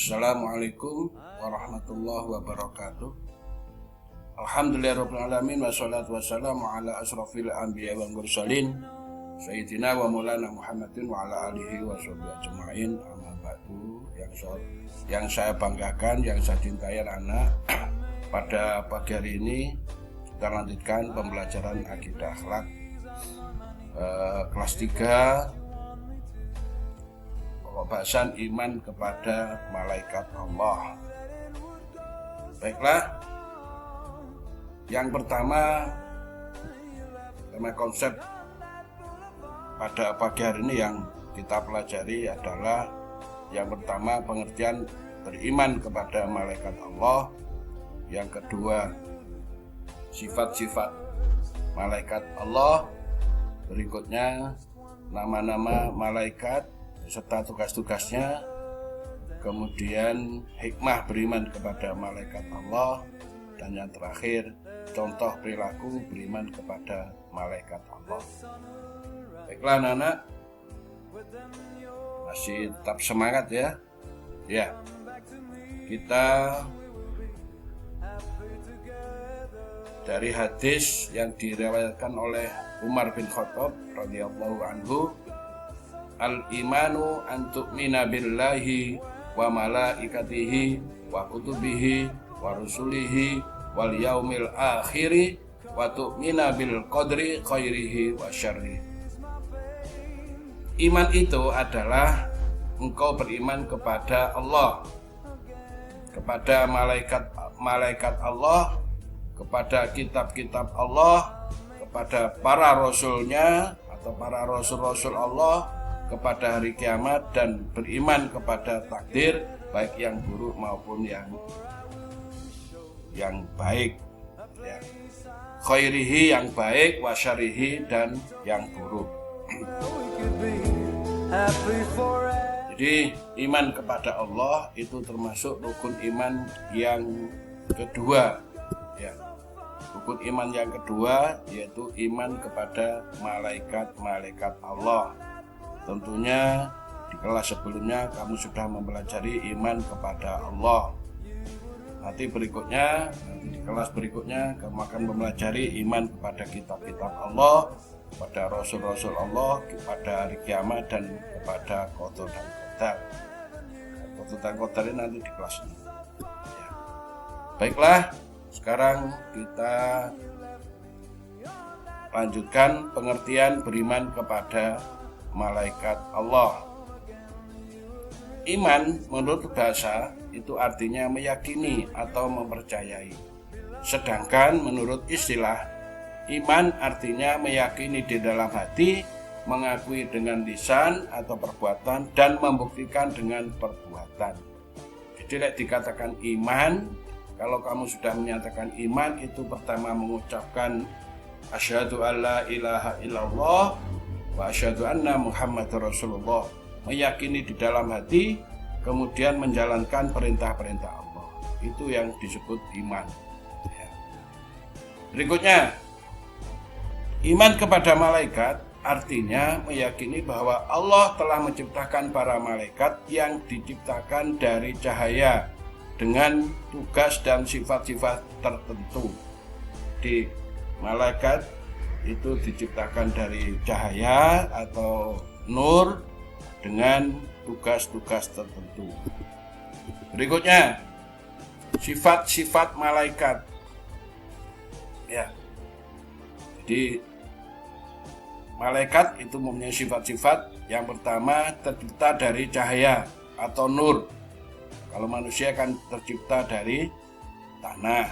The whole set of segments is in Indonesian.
Assalamualaikum warahmatullahi wabarakatuh. Alhamdulillahirabbil alamin wassalatu wassalamu ala asrofil anbiya wal mursalin sayyidina wa maulana Muhammadin wa ala alihi wa sahbihi ajma'in. Amma ba'du. Yang saya banggakan, yang saya cintai anak, pada pagi hari ini kita lanjutkan pembelajaran akidah akhlak kelas 3, pembahasan iman kepada malaikat Allah. Baiklah, yang pertama konsep pada pagi hari ini yang kita pelajari adalah yang pertama pengertian beriman kepada malaikat Allah, yang kedua sifat-sifat malaikat Allah, berikutnya nama-nama malaikat serta tugas-tugasnya, kemudian hikmah beriman kepada malaikat Allah, dan yang terakhir contoh perilaku beriman kepada malaikat Allah. Baiklah anak-anak, masih tetap semangat ya. Ya, kita dari hadis yang diriwayatkan oleh Umar bin Khattab radhiyallahu anhu, al-imanu an tu'mina billahi wa malaikatihi wa kutubihi wa rusulihi wal yaumil akhiri wa tu'mina bil qadri khairihi wa syarrihi. Iman itu adalah engkau beriman kepada Allah, kepada malaikat Allah, kepada kitab-kitab Allah, kepada para rasulnya atau para rasul-rasul Allah, kepada hari kiamat, dan beriman kepada takdir baik yang buruk maupun yang baik ya. Khairihi yang baik, wa syarihi dan yang buruk. Jadi iman kepada Allah itu termasuk rukun iman yang kedua ya. Rukun iman yang kedua yaitu iman kepada malaikat-malaikat Allah. Tentunya di kelas sebelumnya kamu sudah mempelajari iman kepada Allah. Nanti di kelas berikutnya kamu akan mempelajari iman kepada kitab-kitab Allah, kepada rasul-rasul Allah, kepada hari kiamat, dan kepada qadar dan qadar. Qadar dan qadar ini nanti di kelas ini. Ya. Baiklah, sekarang kita lanjutkan pengertian beriman kepada malaikat Allah. Iman menurut bahasa itu artinya meyakini atau mempercayai. Sedangkan menurut istilah, iman artinya meyakini di dalam hati, mengakui dengan lisan atau perbuatan, dan membuktikan dengan perbuatan. Jadi dikatakan iman, kalau kamu sudah menyatakan iman, itu pertama mengucapkan asyhadu alla ilaha illallah wa asyhadu anna Muhammadar Rasulullah, meyakini di dalam hati, kemudian menjalankan perintah-perintah Allah. Itu yang disebut iman ya. Berikutnya, iman kepada malaikat artinya meyakini bahwa Allah telah menciptakan para malaikat yang diciptakan dari cahaya dengan tugas dan sifat-sifat tertentu. Di malaikat itu diciptakan dari cahaya atau nur dengan tugas-tugas tertentu. Berikutnya, sifat-sifat malaikat. Ya. Jadi malaikat itu mempunyai sifat-sifat. Yang pertama, tercipta dari cahaya atau nur. Kalau manusia kan tercipta dari tanah.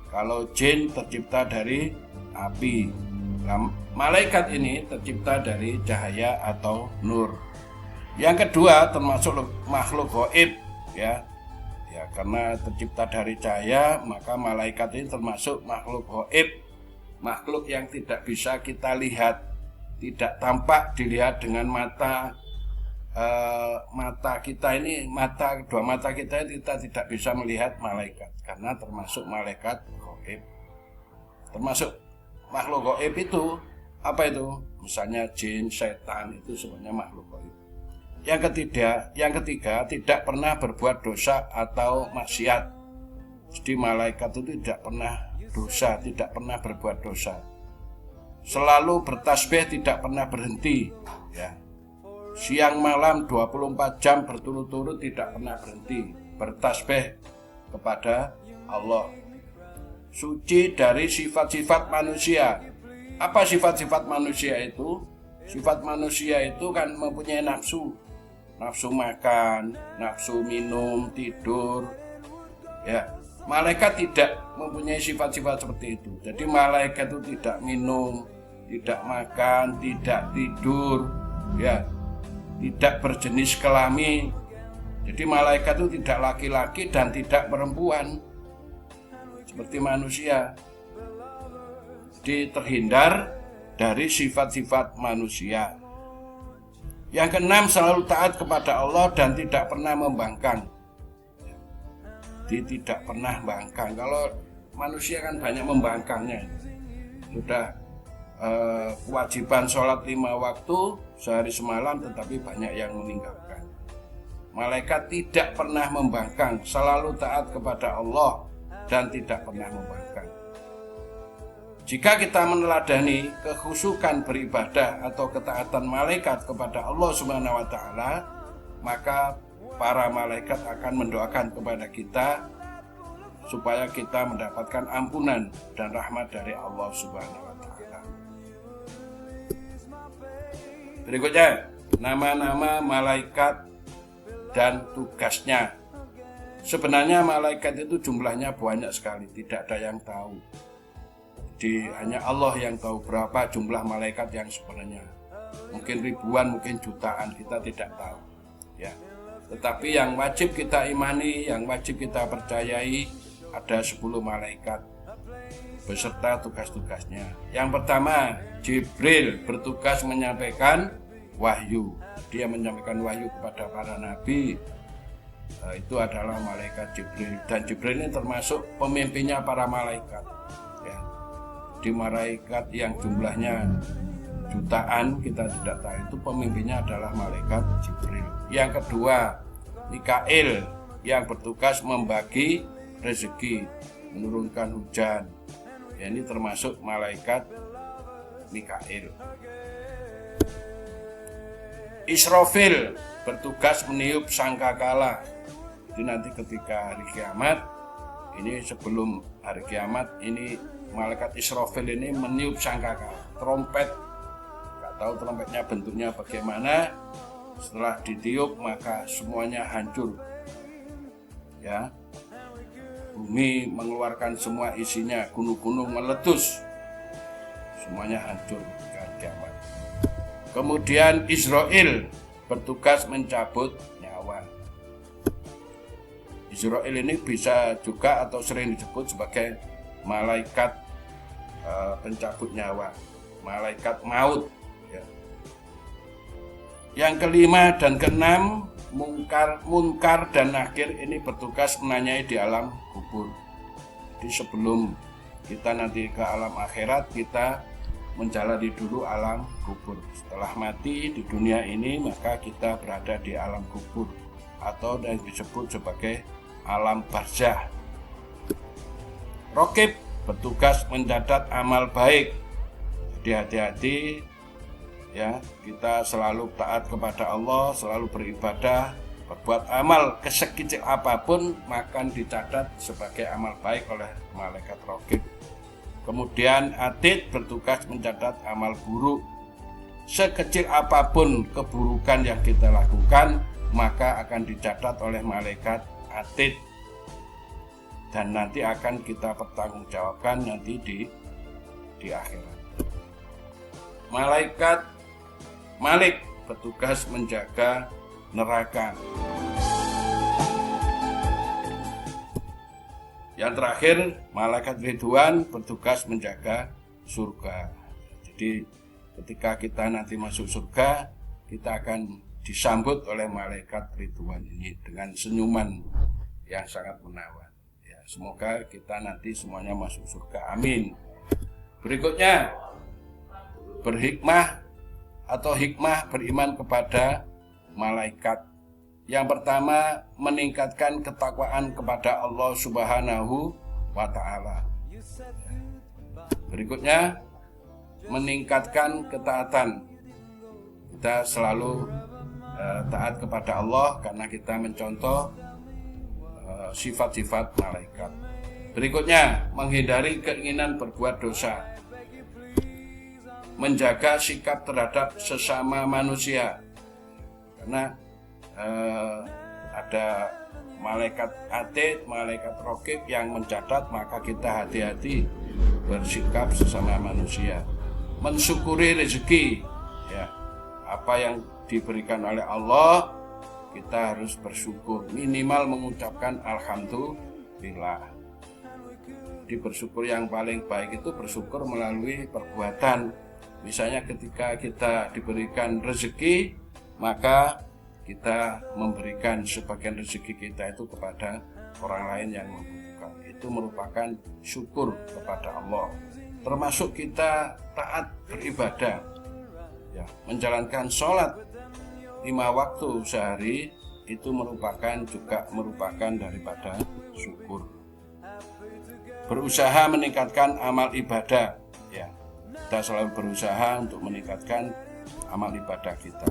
Kalau jin tercipta dari api. Nah, malaikat ini tercipta dari cahaya atau nur. Yang kedua, termasuk makhluk gaib ya. Ya, karena tercipta dari cahaya, maka malaikat ini termasuk makhluk gaib, makhluk yang tidak bisa kita lihat, tidak tampak dilihat dengan mata kita ini, kedua mata kita tidak bisa melihat malaikat, karena termasuk malaikat gaib. Termasuk makhluk gaib itu apa itu? Misalnya jin, setan, itu semuanya makhluk gaib. Yang ketiga tidak pernah berbuat dosa atau maksiat. Jadi malaikat itu tidak pernah dosa, tidak pernah berbuat dosa. Selalu bertasbih, tidak pernah berhenti, ya. Siang malam 24 jam berturut-turut tidak pernah berhenti bertasbih kepada Allah. Suci dari sifat-sifat manusia. Apa sifat-sifat manusia itu? Sifat manusia itu kan mempunyai nafsu. Nafsu makan, nafsu minum, tidur. Ya, malaikat tidak mempunyai sifat-sifat seperti itu. Jadi malaikat itu tidak minum, tidak makan, tidak tidur, ya. Tidak berjenis kelamin. Jadi malaikat itu tidak laki-laki dan tidak perempuan seperti manusia. Jadi terhindar dari sifat-sifat manusia. Yang keenam, selalu taat kepada Allah dan tidak pernah membangkang. Dia tidak pernah bangkang. Kalau manusia kan banyak membangkangnya. Sudah kewajiban sholat 5 waktu sehari semalam, tetapi banyak yang meninggalkan. Malaikat tidak pernah membangkang, selalu taat kepada Allah dan tidak pernah membangkang. Jika kita meneladani kekhusyukan beribadah atau ketaatan malaikat kepada Allah Subhanahu wa taala, maka para malaikat akan mendoakan kepada kita supaya kita mendapatkan ampunan dan rahmat dari Allah Subhanahu wa taala. Berikutnya, nama-nama malaikat dan tugasnya. Sebenarnya malaikat itu jumlahnya banyak sekali, tidak ada yang tahu. Jadi hanya Allah yang tahu berapa jumlah malaikat yang sebenarnya. Mungkin ribuan, mungkin jutaan, kita tidak tahu. Ya. Tetapi yang wajib kita imani, yang wajib kita percayai, ada 10 malaikat beserta tugas-tugasnya. Yang pertama, Jibril bertugas menyampaikan wahyu. Dia menyampaikan wahyu kepada para nabi. Itu adalah malaikat Jibril. Dan Jibril ini termasuk pemimpinnya para malaikat. Ya. Di malaikat yang jumlahnya jutaan, kita tidak tahu, itu pemimpinnya adalah malaikat Jibril. Yang kedua, Mikail yang bertugas membagi rezeki, menurunkan hujan. Ya, ini termasuk malaikat Mikail. Israfil bertugas meniup sangkakala. Jadi nanti ketika hari kiamat, ini sebelum hari kiamat, ini malaikat Israfil ini meniup sangkakala, trompet. Nggak tahu trompetnya bentuknya bagaimana. Setelah ditiup maka semuanya hancur. Ya. Bumi mengeluarkan semua isinya, gunung-gunung meletus, semuanya hancur ke kiamat. Kemudian Israel bertugas mencabut nyawa. Israel ini bisa juga atau sering disebut sebagai malaikat pencabut nyawa, malaikat maut. Ya. Yang kelima dan keenam, Munkar dan Nakir ini bertugas menanyai di alam kubur. Jadi sebelum kita nanti ke alam akhirat, kita menjalani dulu alam kubur. Setelah mati di dunia ini, maka kita berada di alam kubur atau yang disebut sebagai alam barzah. Raqib bertugas mencatat amal baik. Jadi hati-hati, ya, kita selalu taat kepada Allah, selalu beribadah, berbuat amal sekecil apapun akan dicatat sebagai amal baik oleh malaikat Raqib. Kemudian Atid bertugas mencatat amal buruk. Sekecil apapun keburukan yang kita lakukan, maka akan dicatat oleh malaikat Atid dan nanti akan kita pertanggungjawabkan nanti di akhirat. Malaikat Malik bertugas menjaga neraka. Yang terakhir, malaikat Ridwan bertugas menjaga surga. Jadi ketika kita nanti masuk surga, kita akan disambut oleh malaikat Ridwan ini dengan senyuman yang sangat menawan. Ya, semoga kita nanti semuanya masuk surga. Amin. Berikutnya, berhikmah atau hikmah beriman kepada malaikat. Yang pertama, meningkatkan ketakwaan kepada Allah Subhanahu wa Ta'ala. Berikutnya, meningkatkan ketaatan. Kita selalu taat kepada Allah karena kita mencontoh sifat-sifat malaikat. Berikutnya, menghindari keinginan berbuat dosa. Menjaga sikap terhadap sesama manusia. Karena ada malaikat atid, malaikat raqib yang mencatat, maka kita hati-hati bersikap sesama manusia. Mensyukuri rezeki, ya, apa yang diberikan oleh Allah, kita harus bersyukur, minimal mengucapkan alhamdulillah. Di bersyukur yang paling baik itu bersyukur melalui perbuatan. Misalnya ketika kita diberikan rezeki, maka kita memberikan sebagian rezeki kita itu kepada orang lain yang membutuhkan. Itu merupakan syukur kepada Allah. Termasuk kita taat beribadah, ya, menjalankan sholat 5 waktu sehari, itu juga merupakan daripada syukur. Berusaha meningkatkan amal ibadah, ya, kita selalu berusaha untuk meningkatkan amal ibadah kita.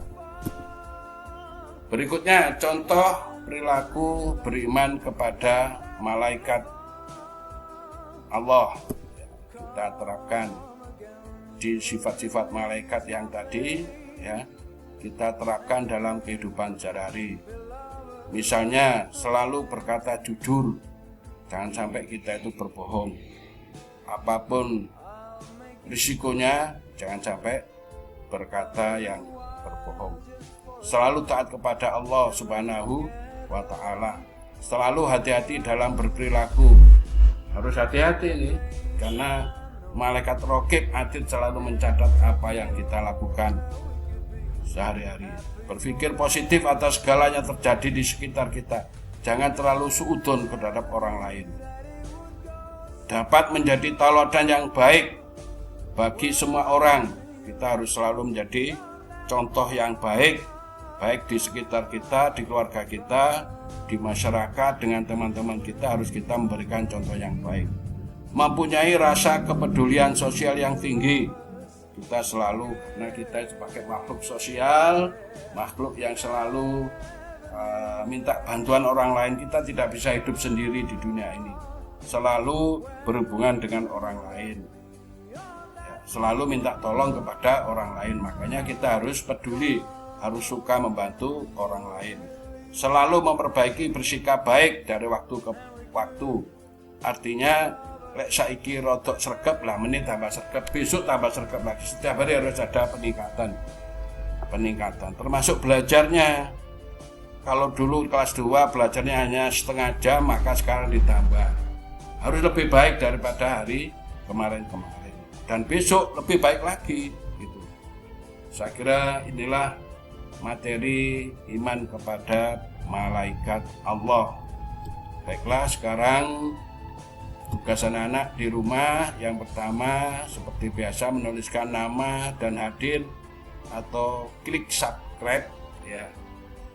Berikutnya, contoh perilaku beriman kepada malaikat Allah. Kita terapkan di sifat-sifat malaikat yang tadi, ya, kita terapkan dalam kehidupan sehari-hari. Misalnya, selalu berkata jujur. Jangan sampai kita itu berbohong. Apapun risikonya, jangan sampai berkata yang berbohong. Selalu taat kepada Allah Subhanahu wa Ta'ala. Selalu hati-hati dalam berperilaku. Harus hati-hati nih, karena malaikat raqib atid selalu mencatat apa yang kita lakukan sehari-hari. Berpikir positif atas segalanya terjadi di sekitar kita. Jangan terlalu suudzon terhadap orang lain. Dapat menjadi tauladan yang baik bagi semua orang. Kita harus selalu menjadi contoh yang baik di sekitar kita, di keluarga kita, di masyarakat, dengan teman-teman kita. Harus kita memberikan contoh yang baik. Mempunyai rasa kepedulian sosial yang tinggi. Kita selalu, karena kita sebagai makhluk sosial, makhluk yang selalu minta bantuan orang lain. Kita tidak bisa hidup sendiri di dunia ini. Selalu berhubungan dengan orang lain, ya, selalu minta tolong kepada orang lain. Makanya kita harus peduli, harus suka membantu orang lain. Selalu memperbaiki bersikap baik dari waktu ke waktu. Artinya, lek saiki rodok sregep lah, menit tambah sregep, besok tambah sregep lagi. Setiap hari harus ada peningkatan. Termasuk belajarnya. Kalau dulu kelas 2 belajarnya hanya setengah jam, maka sekarang ditambah. Harus lebih baik daripada hari kemarin-kemarin. Dan besok lebih baik lagi. Gitu. Saya kira inilah materi iman kepada malaikat Allah. Baiklah, sekarang tugas anak-anak di rumah yang pertama seperti biasa menuliskan nama dan hadir atau klik subscribe, ya,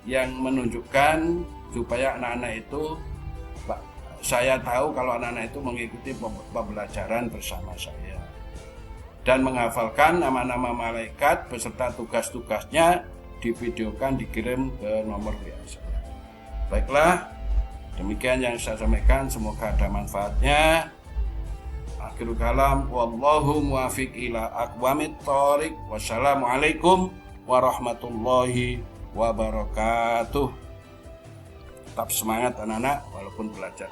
yang menunjukkan supaya anak-anak itu, saya tahu kalau anak-anak itu mengikuti pembelajaran bersama saya dan menghafalkan nama-nama malaikat beserta tugas-tugasnya, divideokan, dikirim ke nomor WA saya. Baiklah, demikian yang saya sampaikan, semoga ada manfaatnya. Akhirul kalam, wallahu muwaffiq ila aqwamit thoriq. Wassalamualaikum warahmatullahi wabarakatuh. Tetap semangat anak-anak walaupun belajar.